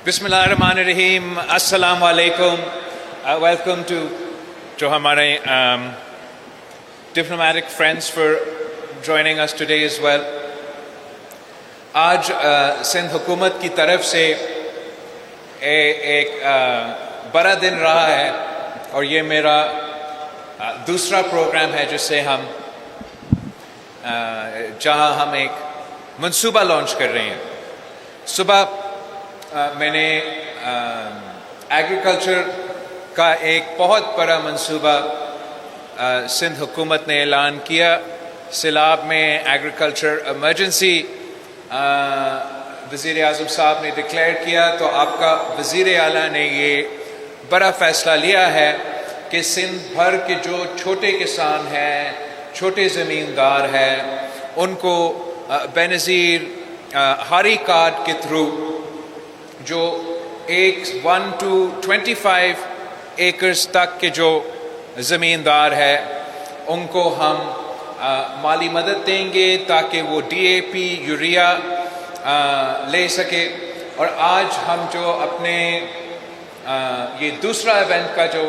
Bismillahirrahmanirrahim. Assalamu alaikum. Welcome to हमारे diplomatic friends for joining us today as well. आज सिंध हुकूमत की तरफ से एक बड़ा दिन रहा है और ये मेरा दूसरा प्रोग्राम है जिससे हम जहां हम एक मंसूबा लॉन्च कर रहे हैं. सुबह मैंने एग्रीकल्चर का एक बहुत बड़ा मंसूबा सिंध हुकूमत ने ऐलान किया. सैलाब में एग्रीकल्चर इमरजेंसी वज़ीर आज़म साहब ने डिक्लेयर किया तो आपका वज़ीर आला ने ये बड़ा फ़ैसला लिया है कि सिंध भर के जो छोटे किसान हैं, छोटे ज़मींदार हैं, उनको बेनज़ीर हारी कार्ड के थ्रू जो 1 to 25 एकर्स तक के जो ज़मींदार है उनको हम माली मदद देंगे ताकि वो DAP यूरिया ले सके. और आज हम जो अपने ये दूसरा इवेंट का जो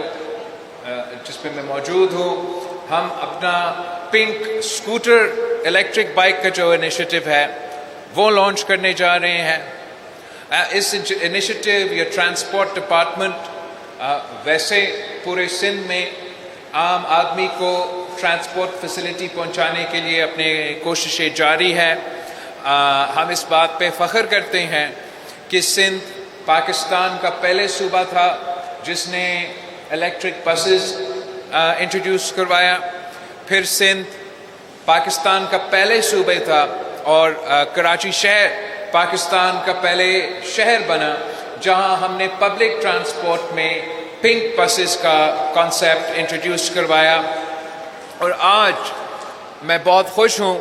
जिस पे मैं मौजूद हूँ, हम अपना पिंक स्कूटर इलेक्ट्रिक बाइक का जो इनिशिएटिव है वो लॉन्च करने जा रहे हैं. इस इनिशिएटिव या ट्रांसपोर्ट डिपार्टमेंट वैसे पूरे सिंध में आम आदमी को ट्रांसपोर्ट फैसिलिटी पहुंचाने के लिए अपने कोशिशें जारी है. हम इस बात पे फ़ख्र करते हैं कि सिंध पाकिस्तान का पहले सूबा था जिसने इलेक्ट्रिक बसेस इंट्रोड्यूस करवाया. फिर सिंध पाकिस्तान का पहले सूबे था और कराची शहर पाकिस्तान का पहले शहर बना जहां हमने पब्लिक ट्रांसपोर्ट में पिंक बसेस का कॉन्सेप्ट इंट्रोड्यूस करवाया. और आज मैं बहुत खुश हूं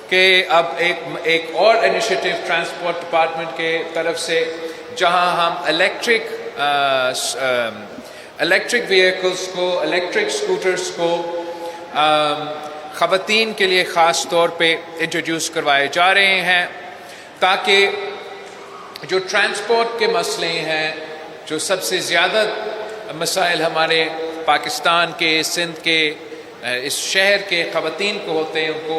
कि अब एक और इनिशिएटिव ट्रांसपोर्ट डिपार्टमेंट के तरफ से जहां हम इलेक्ट्रिक व्हीकल्स को, इलेक्ट्रिक स्कूटर्स को ख़वातीन के लिए ख़ास तौर पे इंट्रोड्यूस करवाए जा रहे हैं ताकि जो ट्रांसपोर्ट के मसले हैं, जो सबसे ज़्यादा मसाइल हमारे पाकिस्तान के, सिंध के, इस शहर के ख़वातीन को होते हैं, उनको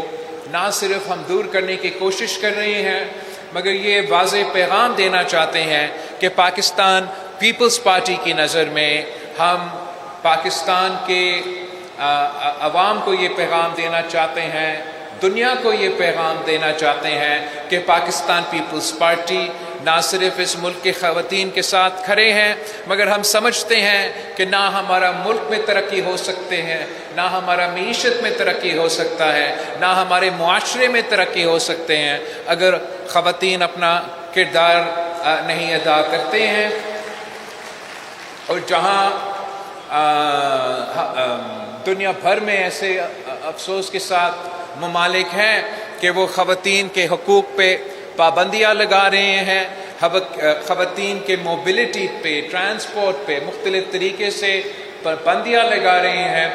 ना सिर्फ हम दूर करने की कोशिश कर रहे हैं मगर ये वाज़ेह पैगाम देना चाहते हैं कि पाकिस्तान पीपल्स पार्टी की नज़र में हम पाकिस्तान के अवाम को ये पैगाम देना चाहते हैं, दुनिया को ये पैगाम देना चाहते हैं कि पाकिस्तान पीपल्स पार्टी ना सिर्फ इस मुल्क के ख़वातीन के साथ खड़े हैं मगर हम समझते हैं कि ना हमारा मुल्क में तरक्की हो सकते हैं, ना हमारा मईशत में तरक्की हो सकता है, ना हमारे मुआशरे में तरक्की हो सकते हैं अगर ख़वातीन अपना किरदार नहीं अदा करते हैं. और जहाँ दुनिया भर में ऐसे अफसोस के साथ ममालिक हैं कि वो ख़वातीन के हकूक़ पे पाबंदियाँ लगा रहे हैं, ख़वातीन के मोबिलिटी पे, ट्रांसपोर्ट पे मुख्तलिफ़ तरीके से पाबंदियाँ लगा रहे हैं,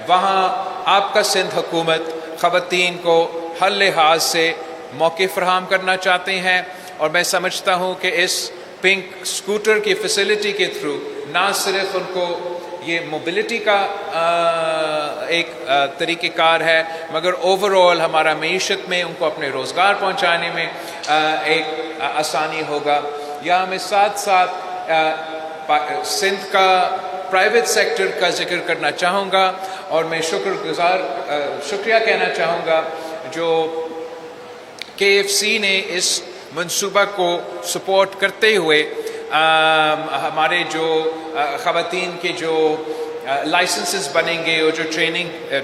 वहाँ आपका सिंध हुकूमत ख़वातीन को हर लिहाज से मौके फ़राहम करना चाहते हैं. और मैं समझता हूँ कि इस पिंक स्कूटर की फैसिलिटी के थ्रू ना सिर्फ उनको ये मोबिलिटी का एक तरीक़ेकार है मगर ओवरऑल हमारा मईशत में उनको अपने रोज़गार पहुंचाने में एक आसानी होगा. या मैं साथ साथ सिंध का प्राइवेट सेक्टर का जिक्र करना चाहूँगा और मैं शुक्रिया कहना चाहूँगा जो KFC ने इस मंसूबा को सपोर्ट करते हुए हमारे जो ख़वातीन के जो लाइसेंसेस बनेंगे और जो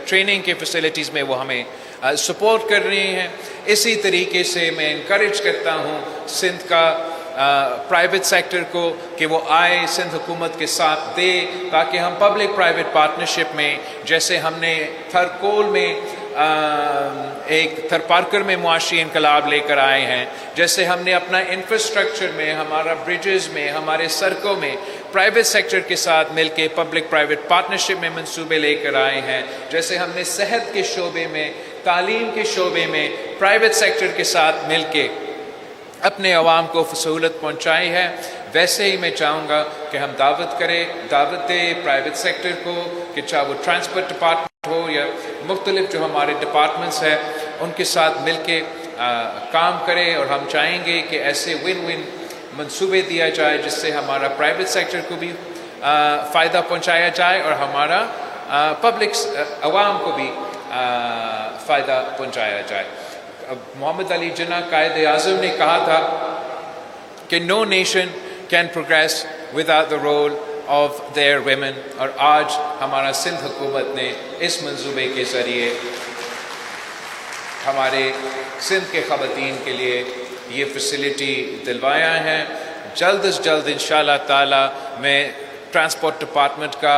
ट्रेनिंग के फैसिलिटीज़ में वो हमें सपोर्ट कर रहे हैं. इसी तरीके से मैं इनकरेज करता हूँ सिंध का प्राइवेट सेक्टर को कि वो आए, सिंध हुकूमत के साथ दे ताकि हम पब्लिक प्राइवेट पार्टनरशिप में, जैसे हमने थरकोल में एक थरपारकर में मुआशी इनकलाब लेकर आए हैं, जैसे हमने अपना इंफ्रास्ट्रक्चर में, हमारा ब्रिजेस में, हमारे सड़कों में प्राइवेट सेक्टर के साथ मिलके पब्लिक प्राइवेट पार्टनरशिप में मंसूबे लेकर आए हैं, जैसे हमने सेहत के शोबे में, तालीम के शोबे में प्राइवेट सेक्टर के साथ मिलके अपने अवाम को सहूलत पहुँचाई है, ویسے ہی میں چاہوں گا کہ ہم دعوت دیں پرائیویٹ سیکٹر کو کہ چاہے وہ ٹرانسپورٹ ڈپارٹمنٹ ہو یا مختلف جو ہمارے ڈپارٹمنٹس ہیں ان کے ساتھ مل کے کام کرے، اور ہم چاہیں گے کہ ایسے ون ون منصوبے دیا جائے جس سے ہمارا پرائیویٹ سیکٹر کو بھی فائدہ پہنچایا جائے اور ہمارا پبلک عوام کو بھی فائدہ پہنچایا جائے۔ محمد علی جناح قائد اعظم نے کہا تھا کہ no nation can progress without the role of their women، اور آج ہمارا سندھ حکومت نے اس منصوبے کے ذریعے ہمارے سندھ کے خواتین کے لیے یہ فیسلٹی دلوایا ہے۔ جلد از جلد انشاءاللہ تعالی میں ٹرانسپورٹ ڈپارٹمنٹ کا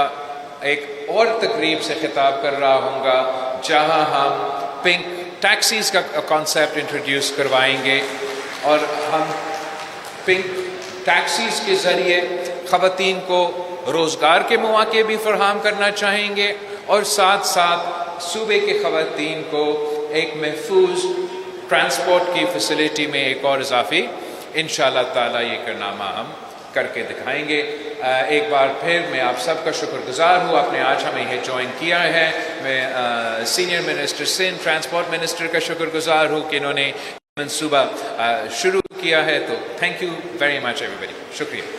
ایک اور تقریب سے خطاب کر رہا ہوں گا جہاں ہم پنک ٹیکسیز کا کانسیپٹ انٹروڈیوس کروائیں گے، اور ہم پنک ٹیکسیز کے ذریعے خواتین کو روزگار کے مواقع بھی فراہم کرنا چاہیں گے، اور ساتھ ساتھ صوبے کے خواتین کو ایک محفوظ ٹرانسپورٹ کی فیسلٹی میں ایک اور اضافی انشاءاللہ تعالی یہ کارنامہ ہم کر کے دکھائیں گے۔ ایک بار پھر میں آپ سب کا شکر گزار ہوں، آپ نے آج ہمیں یہ جوائن کیا ہے۔ میں senior minister Sindh transport minister کا شکر گزار ہوں کہ انہوں نے منصوبہ شروع کیا ہے، تو thank you very much everybody, شکریہ۔